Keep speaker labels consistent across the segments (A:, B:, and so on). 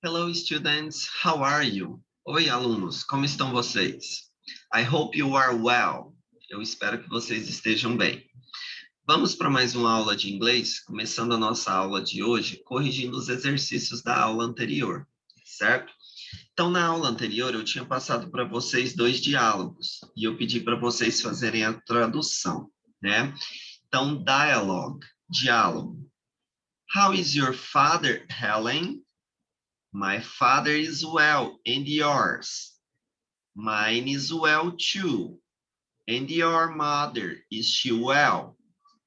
A: Hello, students. How are you? Oi, alunos. Como estão vocês? I hope you are well. Eu espero que vocês estejam bem. Vamos para mais uma aula de inglês, começando a nossa aula de hoje, corrigindo os exercícios da aula anterior, certo? Então, na aula anterior, eu tinha passado para vocês 2 diálogos, e eu pedi para vocês fazerem a tradução, né? Então, dialogue, diálogo. How is your father, Helen? My father is well, and yours? Mine is well too. And your mother, is she well?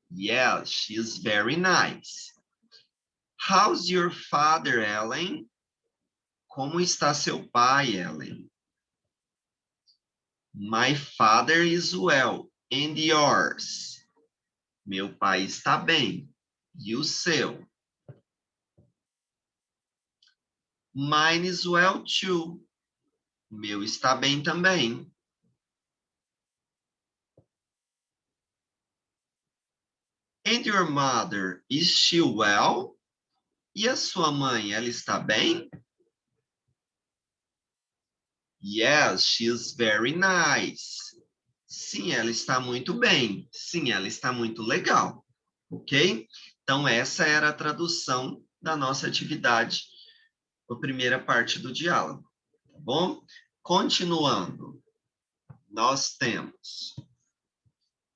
A: Yes, she is very nice. How's your father, Ellen? Como está seu pai, Ellen? My father is well, and yours? Meu pai está bem, e o seu? Mine is well too. Meu está bem também. And your mother, is she well? E a sua mãe, ela está bem? Yes, she is very nice. Sim, ela está muito bem. Sim, ela está muito legal. Ok? Então, essa era a tradução da nossa atividade, a primeira parte do diálogo. Tá bom? Continuando, nós temos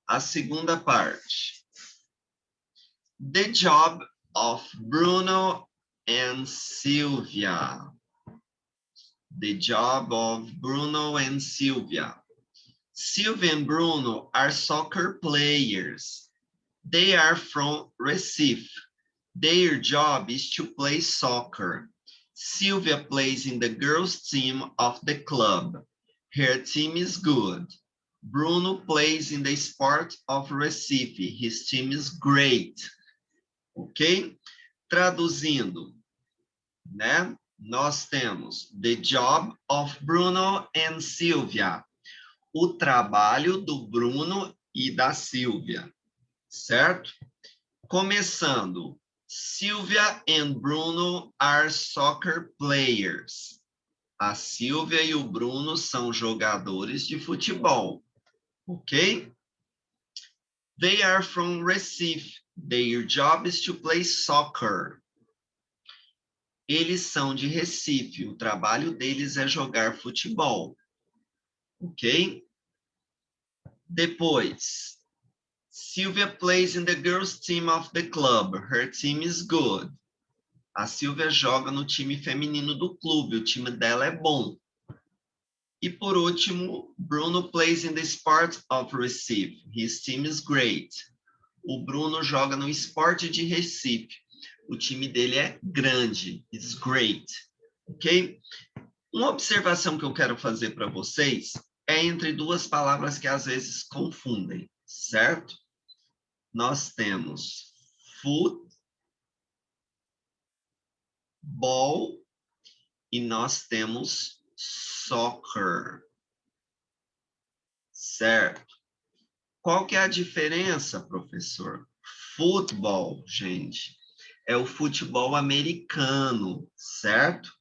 A: a segunda parte. The job of Bruno and Sylvia. The job of Bruno and Sylvia. Sylvia and Bruno are soccer players. They are from Recife. Their job is to play soccer. Sylvia plays in the girls' team of the club. Her team is good. Bruno plays in the sport of Recife. His team is great. Ok? Traduzindo, né? Nós temos the job of Bruno and Sylvia. O trabalho do Bruno e da Sylvia, certo? Começando, Sylvia and Bruno are soccer players. A Sylvia e o Bruno são jogadores de futebol, ok? They are from Recife. Their job is to play soccer. Eles são de Recife. O trabalho deles é jogar futebol, ok? Depois, Sylvia plays in the girls' team of the club. Her team is good. A Sylvia joga no time feminino do clube. O time dela é bom. E por último, Bruno plays in the sport of Recife. His team is great. O Bruno joga no esporte de Recife. O time dele é grande. It's great. Ok? Uma observação que eu quero fazer para vocês é entre duas palavras que às vezes confundem, certo? Nós temos futebol e nós temos soccer, certo? Qual que é a diferença, professor? Futebol, gente, é o futebol americano, certo?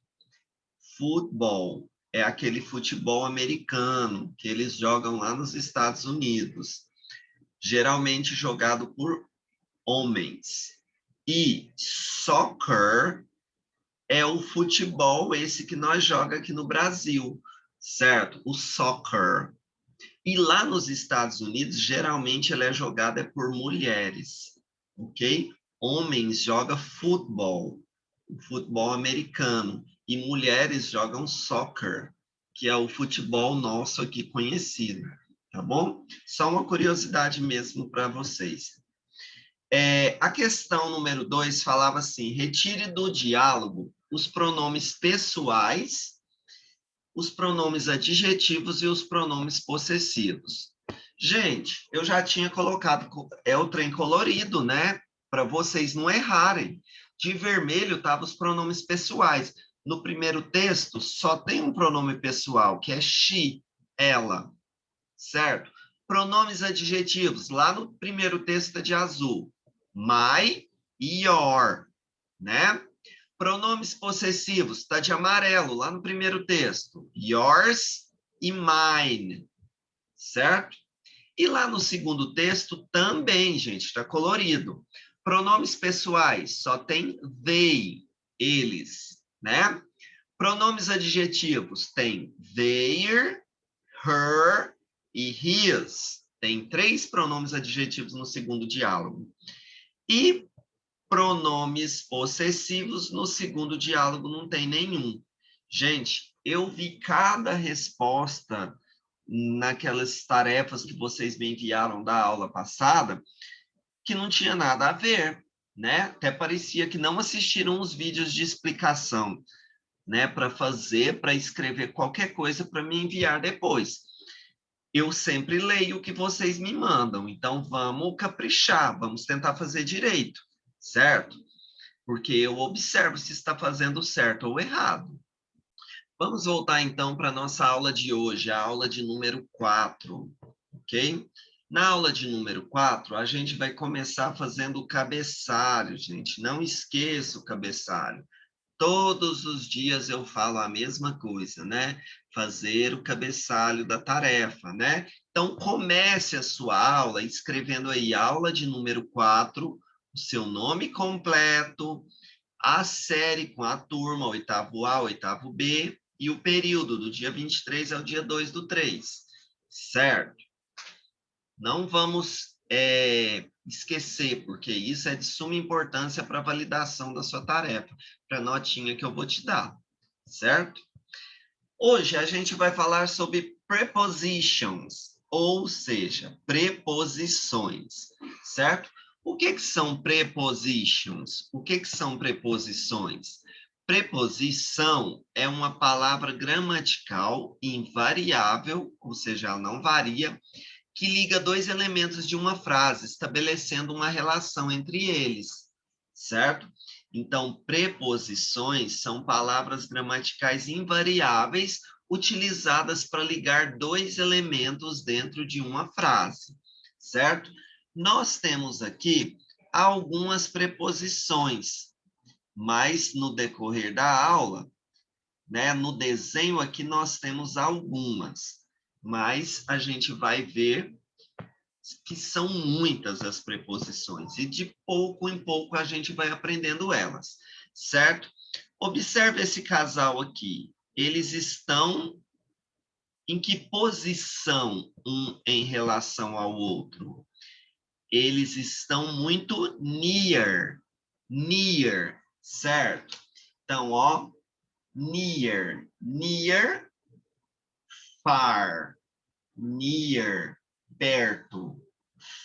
A: Futebol é aquele futebol americano que eles jogam lá nos Estados Unidos, geralmente jogado por homens. E soccer é o futebol esse que nós jogamos aqui no Brasil, certo? O soccer. E lá nos Estados Unidos, geralmente ele é jogado por mulheres, ok? Homens jogam futebol, o futebol americano, e mulheres jogam soccer, que é o futebol nosso aqui conhecido, tá bom? Só uma curiosidade mesmo para vocês. A questão número 2 falava assim, retire do diálogo os pronomes pessoais, os pronomes adjetivos e os pronomes possessivos. Gente, eu já tinha colocado, é o trem colorido, né? Para vocês não errarem. De vermelho estavam os pronomes pessoais. No primeiro texto, só tem um pronome pessoal, que é she, ela, certo? Pronomes adjetivos, lá no primeiro texto de azul, my e your, né? Pronomes possessivos, está de amarelo, lá no primeiro texto. Yours e mine, certo? E lá no segundo texto também, gente, está colorido. Pronomes pessoais, só tem they, eles, né? Pronomes adjetivos, tem their, her e his. Tem 3 pronomes adjetivos no segundo diálogo. E pronomes possessivos, no segundo diálogo não tem nenhum. Gente, eu vi cada resposta naquelas tarefas que vocês me enviaram da aula passada, que não tinha nada a ver, né? Até parecia que não assistiram os vídeos de explicação, né? Para escrever qualquer coisa para me enviar depois. Eu sempre leio o que vocês me mandam, então vamos caprichar, vamos tentar fazer direito, certo? Porque eu observo se está fazendo certo ou errado. Vamos voltar então para a nossa aula de hoje, a aula de número 4, ok? Na aula de número 4, a gente vai começar fazendo o cabeçalho, gente. Não esqueça o cabeçalho. Todos os dias eu falo a mesma coisa, né? Fazer o cabeçalho da tarefa, né? Então, comece a sua aula escrevendo aí, aula de número 4, o seu nome completo, a série com a turma, oitavo A, oitavo B, e o período, do dia 23 ao dia 2 do 3, certo? Não vamos esquecer, porque isso é de suma importância para a validação da sua tarefa, para a notinha que eu vou te dar, certo? Hoje a gente vai falar sobre prepositions, ou seja, preposições, certo? O que são prepositions? O que são preposições? Preposição é uma palavra gramatical invariável, ou seja, ela não varia, que liga 2 elementos de uma frase, estabelecendo uma relação entre eles, certo? Então, preposições são palavras gramaticais invariáveis utilizadas para ligar 2 elementos dentro de uma frase, certo? Nós temos aqui algumas preposições, mas no decorrer da aula, né, no desenho aqui nós temos algumas, mas a gente vai ver que são muitas as preposições, e de pouco em pouco a gente vai aprendendo elas, certo? Observe esse casal aqui. Eles estão em que posição um em relação ao outro? Eles estão muito near, certo? Então, ó, near, far, near, perto,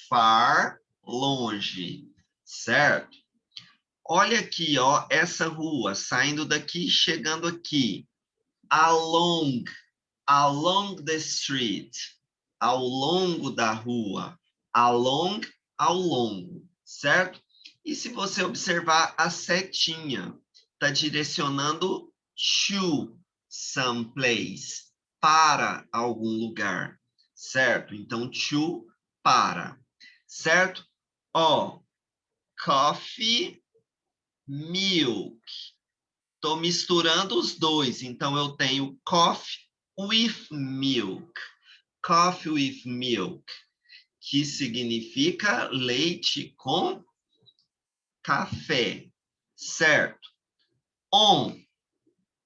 A: far, longe, certo? Olha aqui, ó, essa rua, saindo daqui, chegando aqui. Along, along the street, ao longo da rua. Along, ao longo, certo? E se você observar a setinha, está direcionando to some place, para algum lugar, certo? Então, to, para, certo? Ó, coffee, milk. Estou misturando os dois, então eu tenho coffee with milk. Coffee with milk, que significa leite com café, certo? On,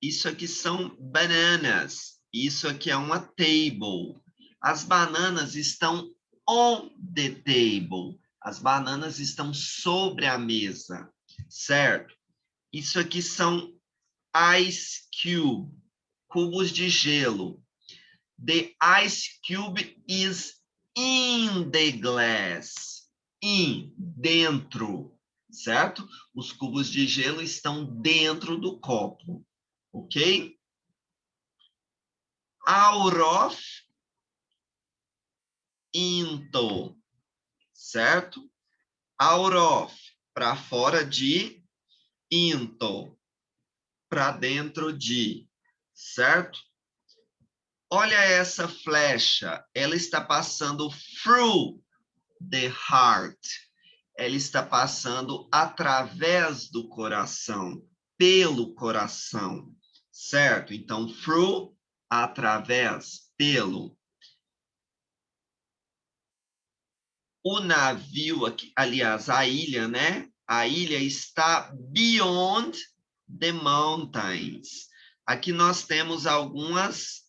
A: isso aqui são bananas, isso aqui é uma table. As bananas estão on the table, as bananas estão sobre a mesa, certo? Isso aqui são ice cube, cubos de gelo. The ice cube is in the glass. In, dentro, certo? Os cubos de gelo estão dentro do copo, ok? Out of, into, certo? Out of, para fora de, into, para dentro de, certo? Olha essa flecha, ela está passando through the heart. Ela está passando através do coração, pelo coração, certo? Então, through, através, pelo. O navio, aqui, aliás, a ilha, né? A ilha está beyond the mountains. Aqui nós temos algumas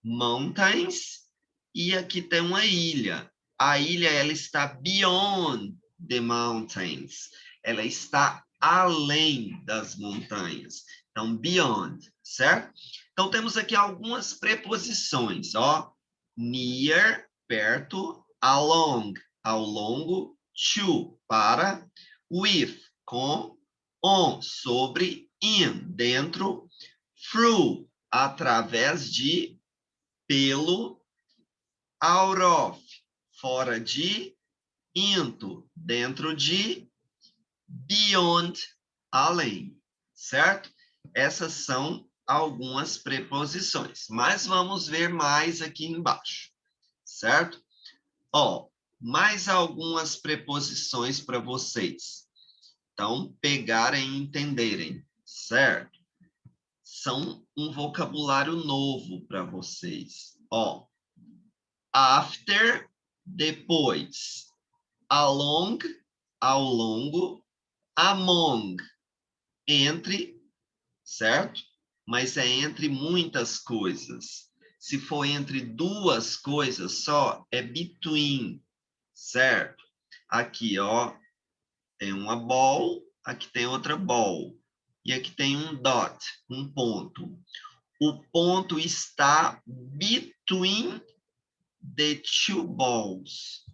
A: mountains e aqui tem uma ilha. A ilha, ela está beyond the mountains. Ela está além das montanhas. Então, beyond, certo? Então, temos aqui algumas preposições, ó. Near, perto, along, ao longo, to, para, with, com, on, sobre, in, dentro, through, através de, pelo, out of, fora de, into, dentro de, beyond, além, certo? Essas são algumas preposições, mas vamos ver mais aqui embaixo, certo? Ó, mais algumas preposições para vocês. Então, pegarem e entenderem, certo? São um vocabulário novo para vocês. Ó, after, depois. Along, ao longo. Among, entre, certo? Mas é entre muitas coisas. Se for entre duas coisas só, é between, certo? Aqui, ó, tem uma ball, aqui tem outra ball. E aqui tem um dot, um ponto. O ponto está between the two balls.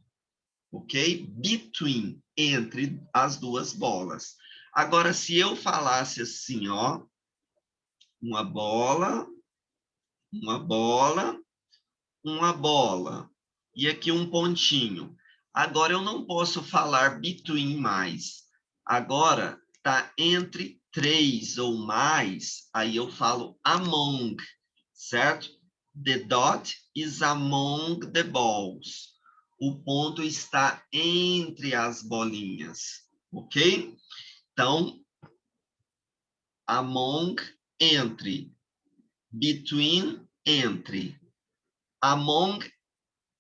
A: Ok? Between, entre as duas bolas. Agora, se eu falasse assim, ó, uma bola, uma bola, uma bola, e aqui um pontinho. Agora, eu não posso falar between mais. Agora, está entre 3 ou mais, aí eu falo among, certo? The dot is among the balls. O ponto está entre as bolinhas, ok? Então, among, entre. Between, entre. Among,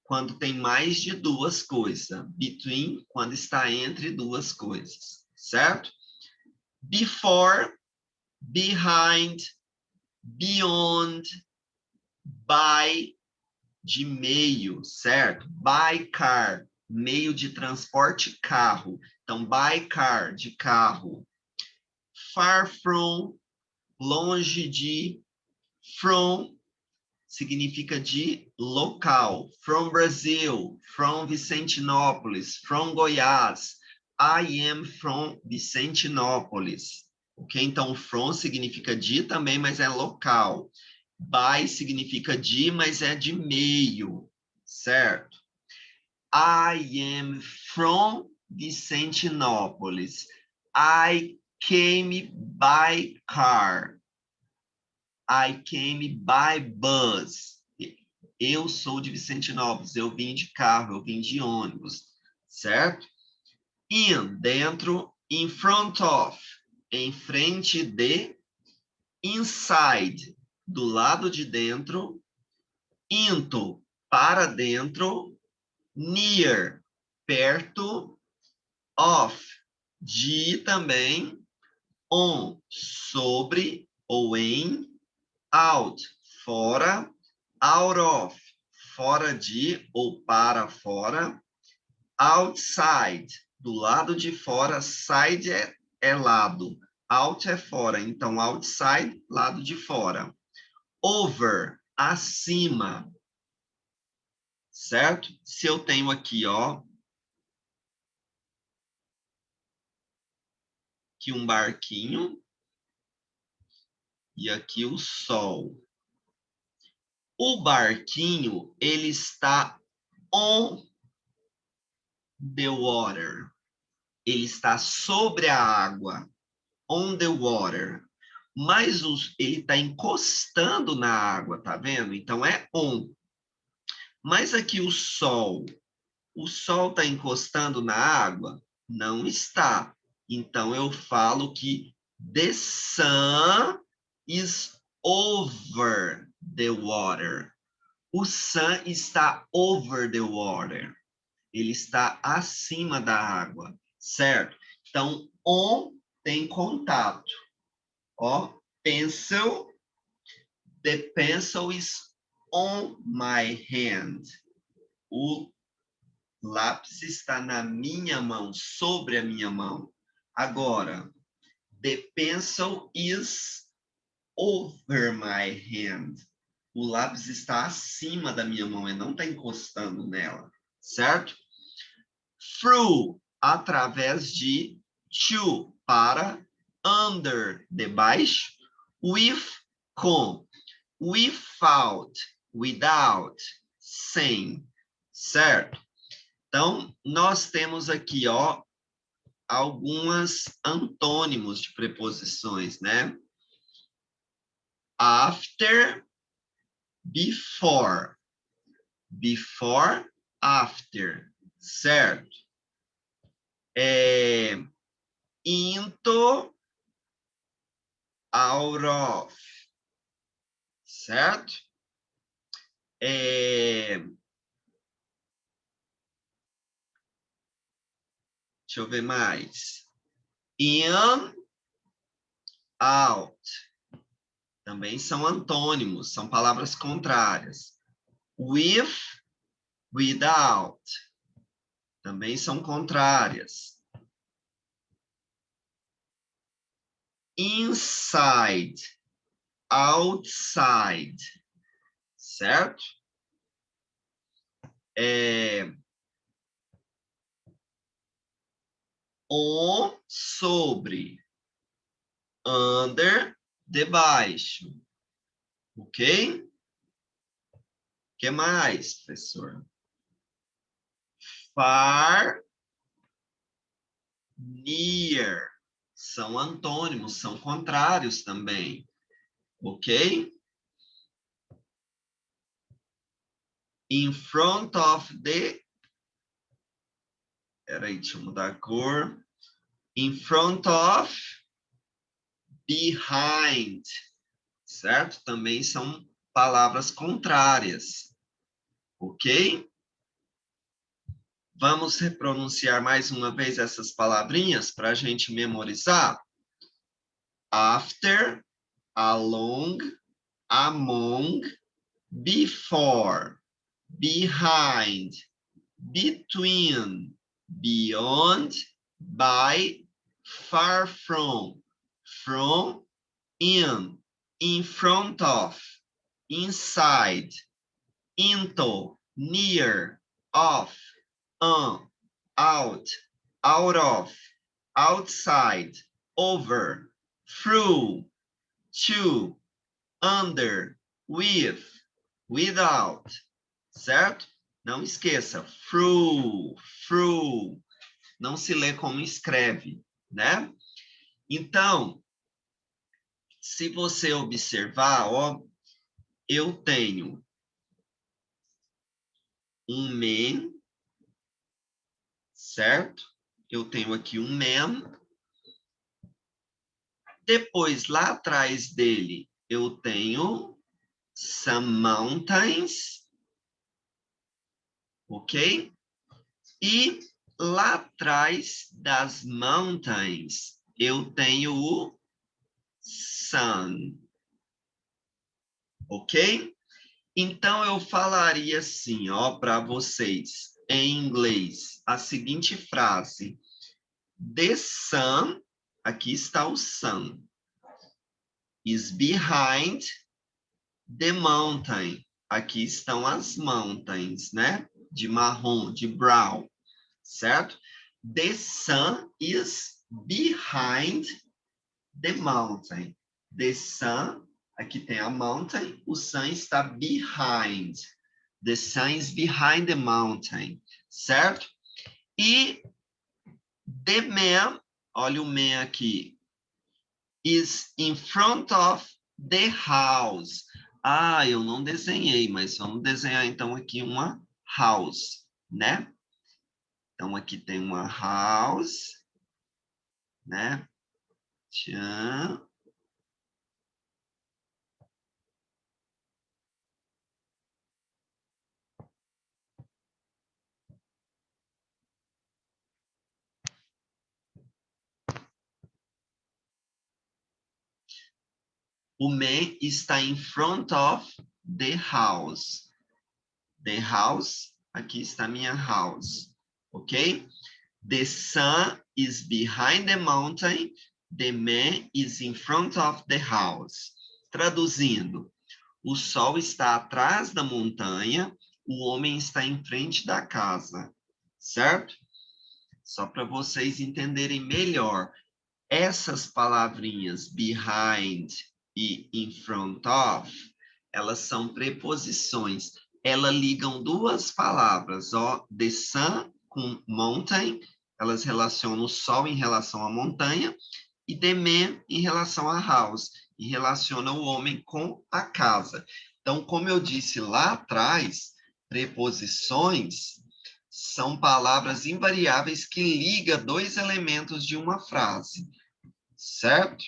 A: quando tem mais de duas coisas. Between, quando está entre duas coisas, certo? Before, behind, beyond, by, de meio, certo? By car, meio de transporte, carro. Então, by car, de carro. Far from, longe de. From, significa de local. From Brazil, from Vicentinópolis, from Goiás. I am from Vicentinópolis. Ok? Então, from significa de também, mas é local. By significa de, mas é de meio, certo? I am from Vicentinópolis. I came by car. I came by bus. Eu sou de Vicentinópolis, eu vim de carro, eu vim de ônibus, certo? In, dentro, in front of, em frente de, inside, do lado de dentro, into, para dentro, near, perto, of, de também, on, sobre ou em, out, fora, out of, fora de ou para fora, outside, do lado de fora, side é lado, out é fora, então outside, lado de fora. Over, acima, certo? Se eu tenho aqui, ó, aqui um barquinho e aqui o sol. O barquinho, ele está on the water. Ele está sobre a água. On the water. Mas ele está encostando na água, tá vendo? Então é on. Mas aqui o sol está encostando na água? Não está. Então eu falo que The sun is over the water. O sun está over the water. Ele está acima da água, certo? Então, on tem contato. Ó, pencil. The pencil is on my hand. O lápis está na minha mão, sobre a minha mão. Agora, the pencil is over my hand. O lápis está acima da minha mão, ele não está encostando nela, certo? Through, através de, to, para, under, debaixo, with, com, without, without, sem, certo? Então, nós temos aqui, ó, algumas antônimos de preposições, né? After, before. Before, after, certo? Into, out of, certo? Deixa eu ver mais. In, out. Também são antônimos, são palavras contrárias. With, without. Também são contrárias. Inside, outside, certo? On, sobre. Under, debaixo. Ok? O que mais, professor? Far, near. São antônimos, são contrários também. Ok? In front of the... Peraí, deixa eu mudar a cor. In front of, behind. Certo? Também são palavras contrárias. Ok? Vamos repronunciar mais uma vez essas palavrinhas para a gente memorizar. After, along, among, before, behind, between, beyond, by, far from, in front of, inside, into, near, off, on, out, out of, outside, over, through, to, under, with, without, certo? Não esqueça, through, não se lê como escreve, né? Então, se você observar, ó, eu tenho um man, certo? Eu tenho aqui um man. Depois, lá atrás dele, eu tenho some mountains, ok? E lá atrás das mountains, eu tenho o sun, ok? Então, eu falaria assim, ó, para vocês, em inglês, a seguinte frase. The sun, aqui está o sun, is behind the mountain. Aqui estão as mountains, né? De marrom, de brown, certo? The sun is behind the mountain. The sun, aqui tem a mountain, o sun está behind. The sun is behind the mountain, certo? E the man, olha o man aqui, is in front of the house. Ah, eu não desenhei, mas vamos desenhar então aqui uma house, né? Então aqui tem uma house, né? Tchan. O man está in front of the house. The house, aqui está minha house, ok? The sun is behind the mountain. The man is in front of the house. Traduzindo, o sol está atrás da montanha, o homem está em frente da casa, certo? Só para vocês entenderem melhor, essas palavrinhas behind e in front of, elas são preposições. Elas ligam duas palavras, ó, the sun com mountain, elas relacionam o sol em relação à montanha, e the man em relação à house, e relaciona o homem com a casa. Então, como eu disse lá atrás, preposições são palavras invariáveis que ligam dois elementos de uma frase, certo?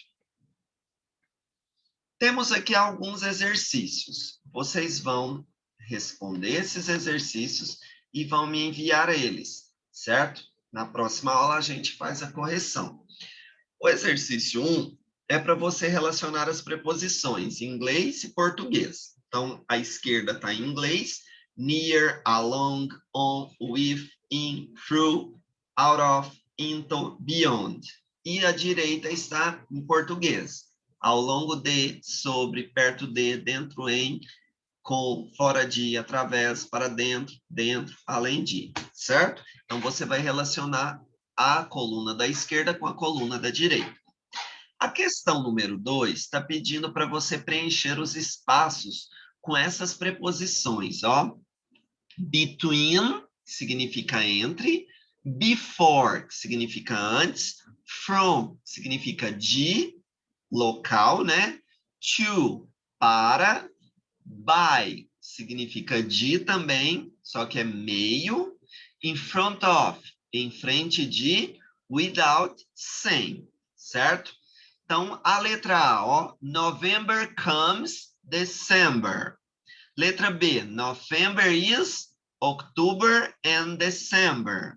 A: Temos aqui alguns exercícios. Vocês vão responder esses exercícios e vão me enviar eles, certo? Na próxima aula a gente faz a correção. O exercício 1 é para você relacionar as preposições inglês e português. Então, a esquerda está em inglês, near, along, on, with, in, through, out of, into, beyond. E a direita está em português, ao longo de, sobre, perto de, dentro em, com, fora de, através, para dentro, dentro, além de, certo? Então, você vai relacionar a coluna da esquerda com a coluna da direita. A questão número 2 está pedindo para você preencher os espaços com essas preposições, ó. Between, que significa entre, before, que significa antes, from, que significa de, local, né? To, para, by, significa de também, só que é meio, in front of, em frente de, without, sem, certo? Então, a letra A, ó, November comes December. Letra B, November is October and December.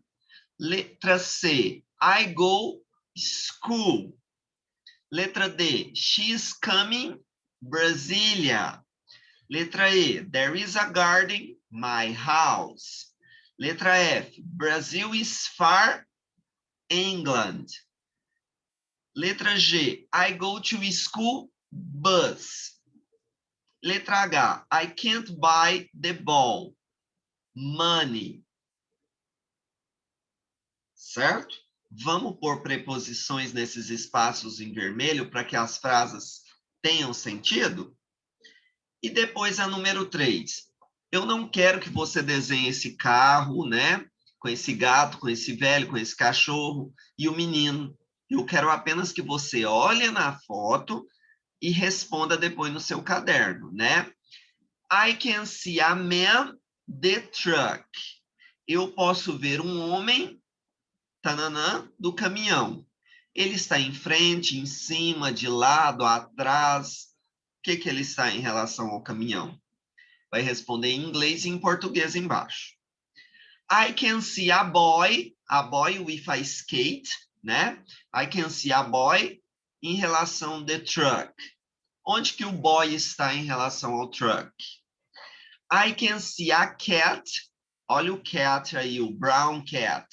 A: Letra C, I go school. Letra D, she's coming Brasília. Letra E, there is a garden, my house. Letra F, Brazil is far, England. Letra G, I go to school, bus. Letra H, I can't buy the ball, money. Certo? Vamos pôr preposições nesses espaços em vermelho para que as frases tenham sentido? E depois a número 3. Eu não quero que você desenhe esse carro, né? Com esse gato, com esse velho, com esse cachorro e o menino. Eu quero apenas que você olhe na foto e responda depois no seu caderno, né? I can see a man, the truck. Eu posso ver um homem, tananã, do caminhão. Ele está em frente, em cima, de lado, atrás. O que ele está em relação ao caminhão? Vai responder em inglês e em português embaixo. I can see a boy with a skate, né? I can see a boy em relação the truck. Onde que o boy está em relação ao truck? I can see a cat, olha o cat aí, o brown cat,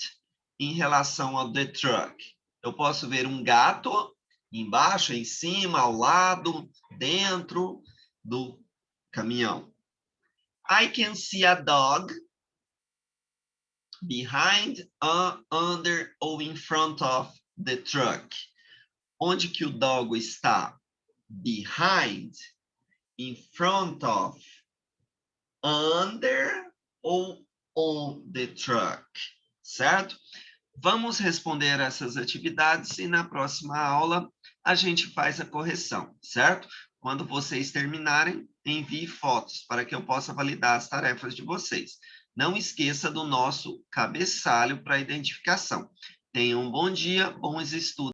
A: em relação ao the truck. Eu posso ver um gato embaixo, em cima, ao lado, dentro do caminhão. I can see a dog behind, under ou in front of the truck. Onde que o dog está? Behind, in front of, under ou on the truck, certo? Vamos responder essas atividades e na próxima aula a gente faz a correção, certo? Quando vocês terminarem, envie fotos para que eu possa validar as tarefas de vocês. Não esqueça do nosso cabeçalho para identificação. Tenham um bom dia, bons estudos.